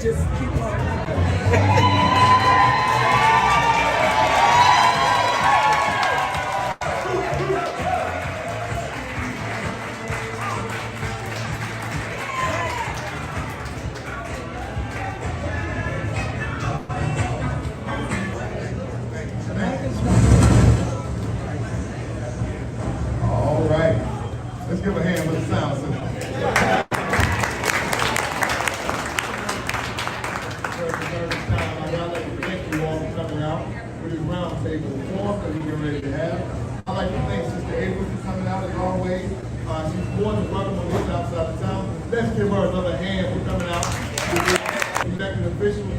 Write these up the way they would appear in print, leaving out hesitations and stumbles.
just keep on. All right. Let's give a hand with the sound system. I'd like to thank you all for coming out for this roundtable forum that we're getting ready to have. I'd like to thank Sister Abrams for coming out as always. She's more than welcome to live outside of town. Let's give her another hand for coming out. Elected officials,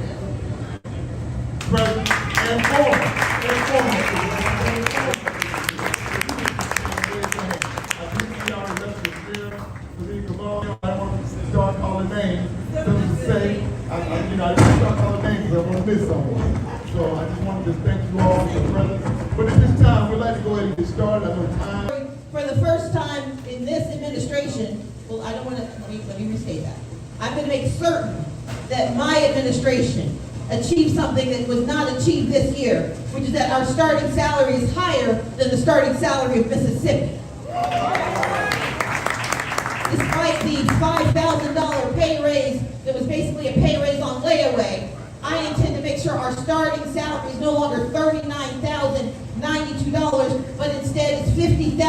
present, and former. I don't want to start calling names. I didn't start calling names because I want to miss someone. So I just wanted to thank you all for the presence. But at this time, we'd like to go ahead and get started. I know time. For the first time in this administration, well, I don't want to, let me restate that. I'm going to make certain that my administration achieved something that was not achieved this year, which is that our starting salary is higher than the starting salary of Mississippi. Despite the $5,000 pay raise that was basically a pay raise on layaway, I intend to make sure our starting salary is no longer $39,092, but instead it's $50,000 a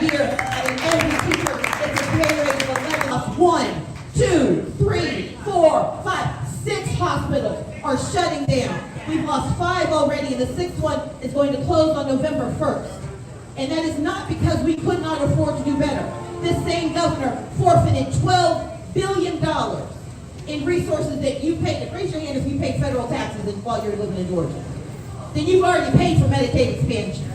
year, and every teacher gets a pay raise of 11. 1, 2, 3, 4, 5, 6 hospitals are shutting down. We've lost 5 already, and the 6th one is going to close on November 1st. And that is not because we could not afford to do better. This same governor forfeited $12 billion in resources that you paid. Raise your hand if you pay federal taxes while you're living in Georgia. Then you've already paid for Medicaid expansion.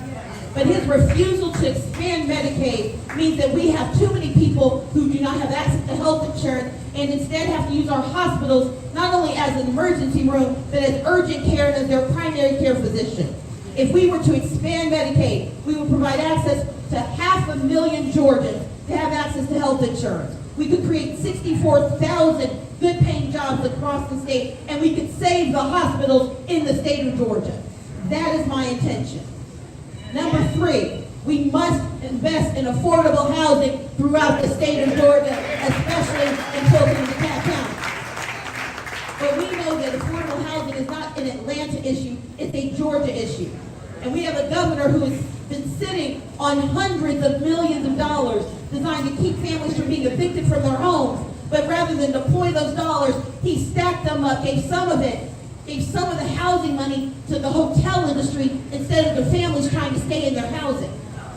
But his refusal to expand Medicaid means that we have too many people who do not have access to health insurance and instead have to use our hospitals not only as an emergency room, but as urgent care and as their primary care physician. If we were to expand Medicaid, we would provide access to 500,000 Georgians to have access to health insurance. We could create 64,000 good-paying jobs across the state, and we could save the hospitals in the state of Georgia. That is my intention. Number 3, we must invest in affordable housing throughout the state of Georgia, especially in Fulton and DeKalb County. But we know that affordable housing is not an Atlanta issue, it's a Georgia issue. And we have a governor who has been sitting on hundreds of millions of dollars designed to keep families from being evicted from their homes. But rather than deploy those dollars, he stacked them up, gave some of the housing money to the hotel industry instead of the families trying to stay in their housing.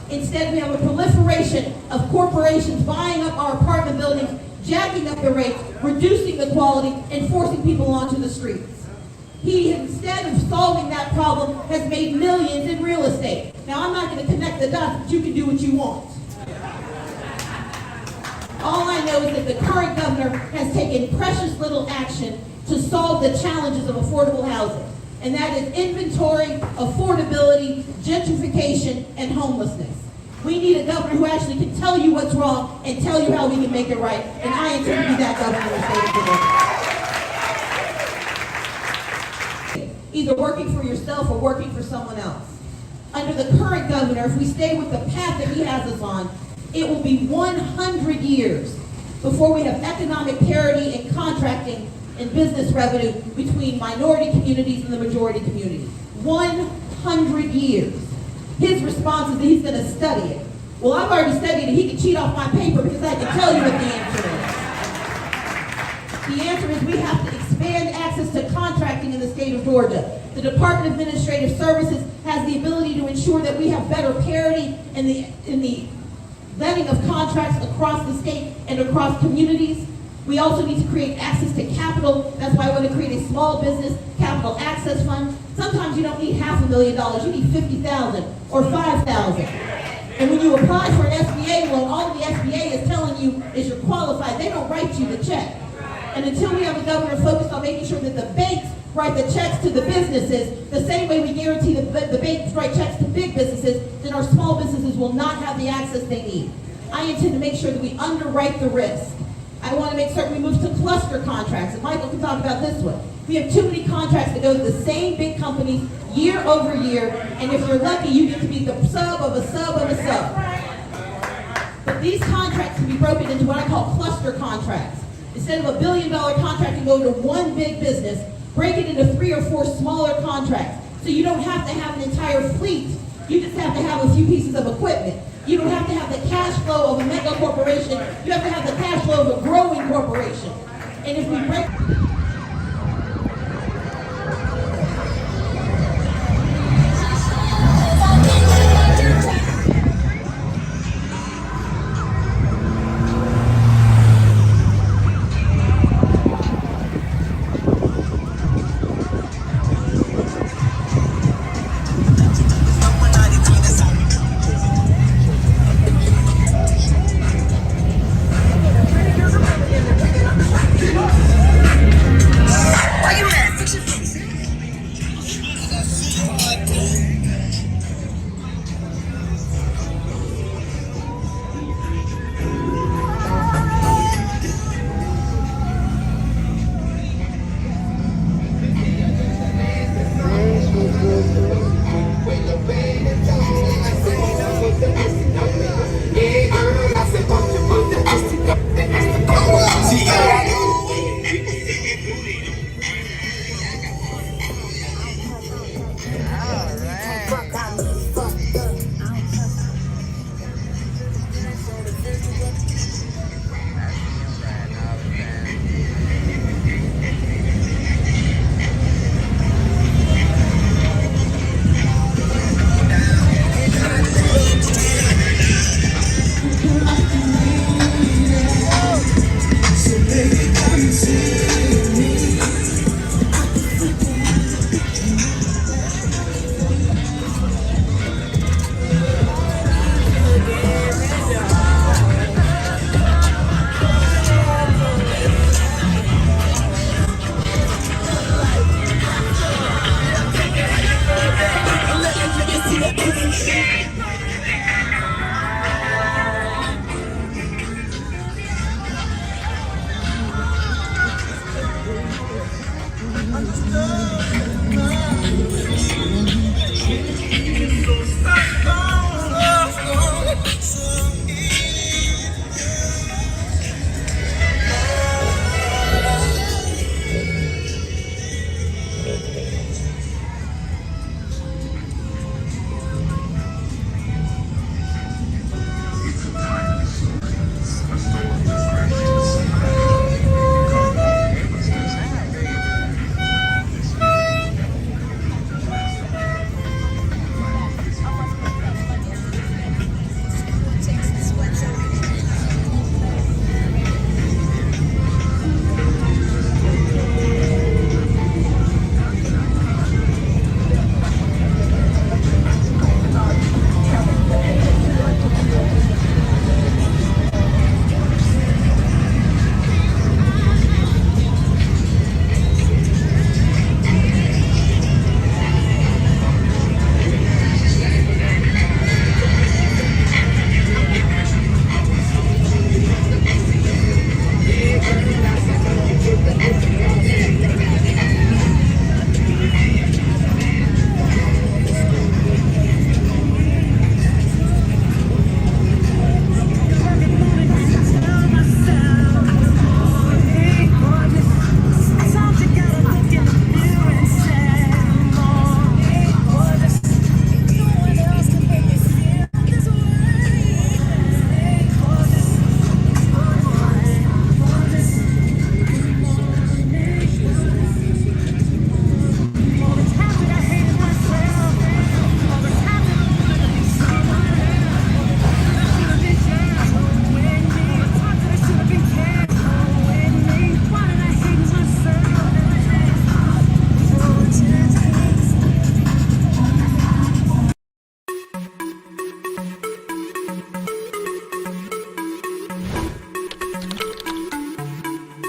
Instead, we have a proliferation of corporations buying up our apartment buildings, jacking up the rates, reducing the quality, and forcing people onto the streets. He, instead of solving that problem, has made millions in real estate. Now, I'm not going to connect the dots, but you can do what you want. All I know is that the current governor has taken precious little action to solve the challenges of affordable housing. And that is inventory, affordability, gentrification, and homelessness. We need a governor who actually can tell you what's wrong and tell you how we can make it right. And I intend to be that governor in the state of Georgia. Either working for yourself or working for someone else. Under the current governor, if we stay with the path that he has us on, it will be 100 years before we have economic parity in contracting and business revenue between minority communities and the majority community. 100 years. His response is that he's going to study it. Well, I've already studied it. He can cheat off my paper because I can tell you what the answer is. The answer is we have to expand access to contracting in the state of Georgia. The Department of Administrative Services has the ability to ensure that we have better parity in the letting of contracts across the state and across communities. We also need to create access to capital. That's why I want to create a small business capital access fund. Sometimes you don't need $500,000, you need $50,000 or $5,000. And when you apply for an SBA loan, all the SBA is telling you is you're qualified. They don't write you the check. And until we have a governor focused on making sure that the banks write the checks to the businesses, the same way we guarantee the banks write checks to big businesses, then our small businesses will not have the access they need. I intend to make sure that we underwrite the risk. I want to make certain we move to cluster contracts, and Michael can talk about this one. We have too many contracts that go to the same big companies year over year, and if you're lucky, you get to be the sub of a sub of a sub. But these contracts can be broken into what I call cluster contracts. Instead of a $1 billion contract to go to one big business, break it into 3 or 4 smaller contracts. So you don't have to have an entire fleet. You just have to have a few pieces of equipment. You don't have to have the cash flow of a mega corporation. You have to have the cash flow of a growing corporation. And if we break...